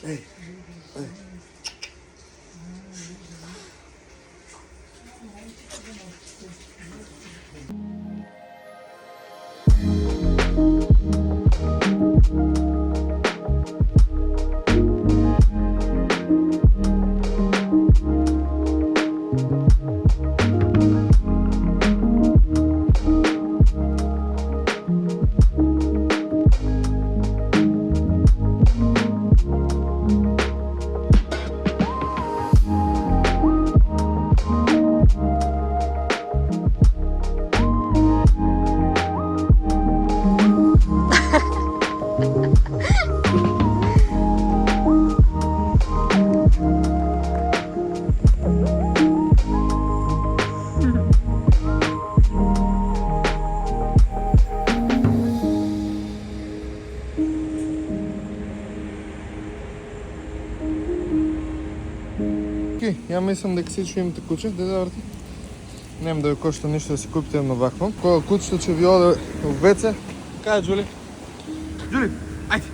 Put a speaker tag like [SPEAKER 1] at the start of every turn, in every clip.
[SPEAKER 1] Ей, ей. Я мислам дека си чуемте куче, да заврти. Нема да ви кошта нищо да си купите едно вакуум. Кога кучето че ви оде в ВЦ, кај Джули? Джули, ајде!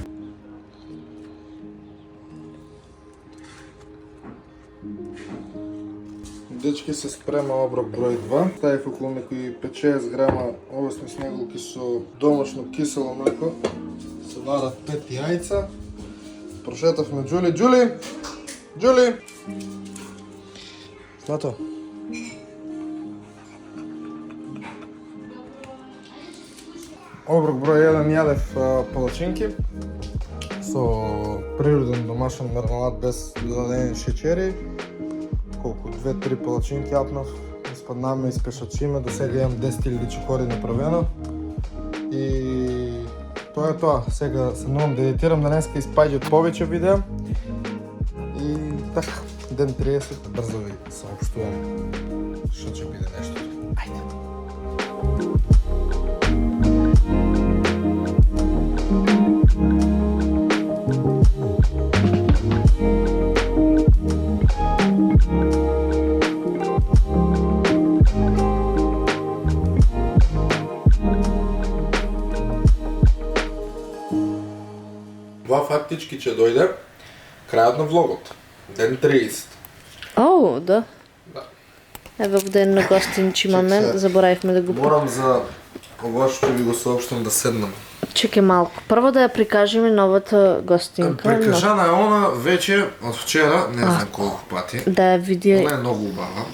[SPEAKER 1] Дечки се спрема оброк број 2. Ставив околу некои 5-6 грама овесни снеголки со домашно кисело млеко. Се варат 5 јајца. Прошетавме Джули. Джули! Джули! Злато. Оброк број 1 јадев палачинки со природен домашен мармелад без додадени шеќери. Колку 2-3 палачинки апнав, испаднаме, испешачиме, до сега имам 10 000 чекори направено. И тоа е тоа. Сега се новам да едитирам денеска испаѓаат повеќе видеа. И така, ден 30, брзо ви съобщувам што ќе биде нешто. Ајде! Това фактички ќе дојде крајот на влогот. Ден 30.
[SPEAKER 2] О, да.
[SPEAKER 1] Да.
[SPEAKER 2] Ево в ден на гостинчи имаме, заборавихме да го...
[SPEAKER 1] Морам за ова што ви го сообщам да седнам.
[SPEAKER 2] Чекай малко. Първо да я прикажем и новата гостинка.
[SPEAKER 1] Прикажана е она вече од вчера, не знам колку пати.
[SPEAKER 2] Да я видя...
[SPEAKER 1] Она е многу убава.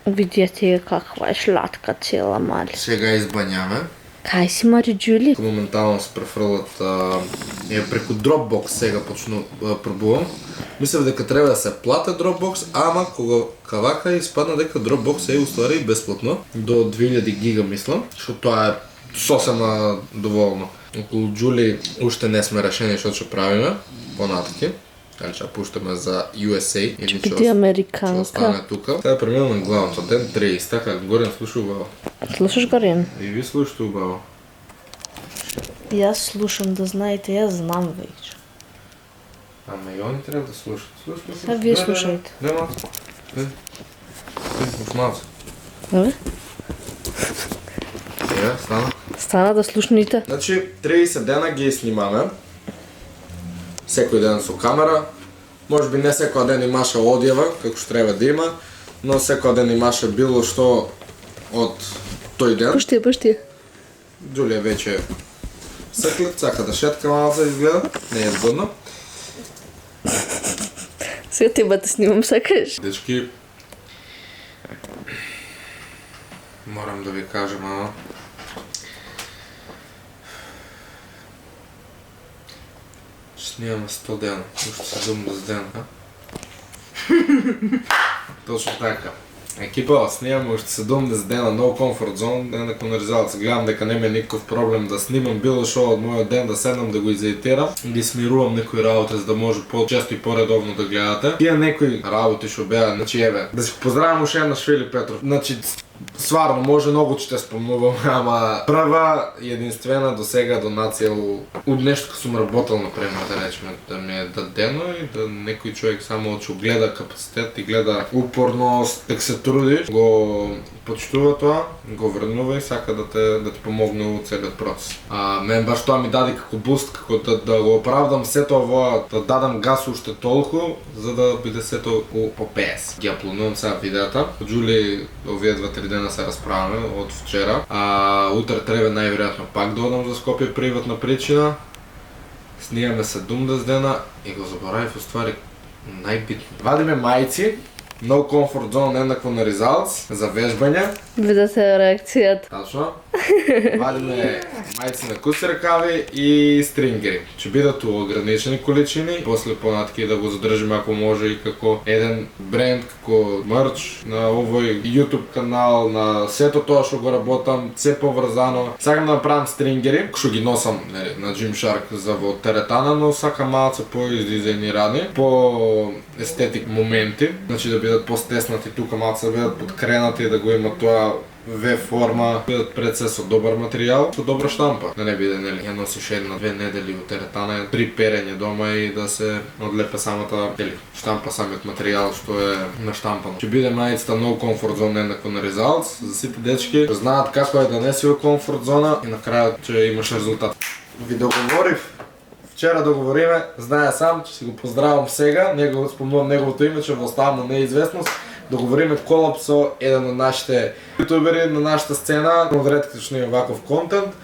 [SPEAKER 2] Видите каква е сладка цела, мали.
[SPEAKER 1] Сега избањаме.
[SPEAKER 2] Кај си, Мари Джули?
[SPEAKER 1] Моментално се префрлат преку Dropbox сега почну пробувам. Мислев дека треба да се плате Dropbox, ама кога кавака испадна дека Dropbox е уствари бесплатно до 2000 гига мислам, што тоа е сосем доволно. Околу Джули уште не сме решени што ќе правиме понатаки. Дали ќе пуштаме за USA или ќе остане тука. Сега преминуваме на главното. Ден 30, така Горен слуша убаво.
[SPEAKER 2] Слушаш, Горен?
[SPEAKER 1] И ви слушате убаво.
[SPEAKER 2] И аз слушам, да знаете, аз знам вече.
[SPEAKER 1] Ама и они трябва да слушат.
[SPEAKER 2] А вие слушайте.
[SPEAKER 1] Дай малко. От малко.
[SPEAKER 2] Добре?
[SPEAKER 1] Сега, стана.
[SPEAKER 2] Стана да слушните.
[SPEAKER 1] Значи, 30 дена ги снимаме. Секој ден со камера. Може би не секој ден имаше одјава, како што треба да има, но секој ден имаше било што од тој ден.
[SPEAKER 2] Пушти.
[SPEAKER 1] Джулија вече саклет, сака да шетка малко да изгледа, не е згодно.
[SPEAKER 2] Сега тебе да снимам, сакаш?
[SPEAKER 1] Дечки, морам да ви кажем, ама снимаме 100 дена, уште 70 дена, а? Точно така. Екипа, снимаме уште 70 дена, no comfort zone, ден на конерзалец. Гледам дека нема е никаков проблем да снимам било шо од мојот ден, да седнам да го изедитирам. Ги смирувам некои работи, за да може по-често и по-редовно да гледате. Тие некои работи што беа, значи еве, да си поздравам уште една Швили Петров. Значи, Сварно, може много че те спомнувам, ама прва и единствена до сега донация от нещо, като съм работил, например, да речем, да ми е дадено и да некой човек само че гледа капацитет и гледа упорност, как се трудиш, го почтува това, го вреднува и сака да ти помогне от целият процес. Мен баш това ми даде како буст, како да го оправдам все това, да дадам газ още толкова, за да биде все това по PS. Ги планувам сега видеята. Джули овие 2-3 дена се разправяме от вчера. Утре трябва най-вероятно пак да одам за Скопие приватна причина. Снимаме се Думдас дена и го забравих в ствари най-битно. Вадиме майци, no comfort zone еднакво на results, за вежбания.
[SPEAKER 2] Видете реакцията.
[SPEAKER 1] Точно. Вадиме майци на куси ръкави и стрингери. Ще бидат ограничени количини, после по-натки да го задржим ако може и како еден бренд, како мърч на овој YouTube канал, на сето тоа што го работам, се поврзано. Сакам да направам стрингери, што ги носам на Gymshark за во теретана, но сакам малце по-издизайнирани, по естетик моменти, значи да бидат по-стеснати тука, малце да бидат подкренати и да го има тоа V-форма, бидат пред се со добар материјал, со добра штампа. Да не биде, нели, ја носиш 1-2 недели во теретана при перење дома и да се одлепе самата, или штампа самиот материјал што е наштампано. Ќе биде мајцата no comfort zone еднакво на results, за сите дечки, што знаат како е да не си во комфорт зона и на крајот ќе имаш резултат. Ви договорив. Вчера договориме, знае сам, че си го поздравам сега, него спомнувам неговото име, че го оставам на неизвестност. Договориме колаб со еден од нашите ютубери на нашата сцена, од ретките што има ваков контент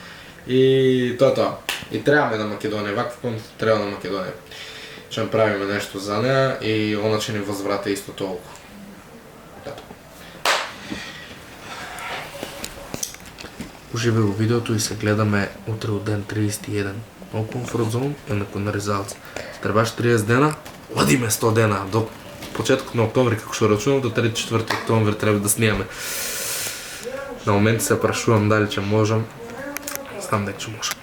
[SPEAKER 1] и тоа е тоа. И требаме на Македонија, ваков контент треба на Македонија. Ќе направиме нешто за неа и она ќе ни возврати исто толку. Уживе во видеото и се гледаме утре од ден 31. No comfort zone еднакво на results. Требаш 30 дена, одиме 100 дена до почеток на октомври, како што рачунам, до 3-4 октомври треба да снимаме. На момент се прашувам дали ќе можам. Знам дека ќе можам.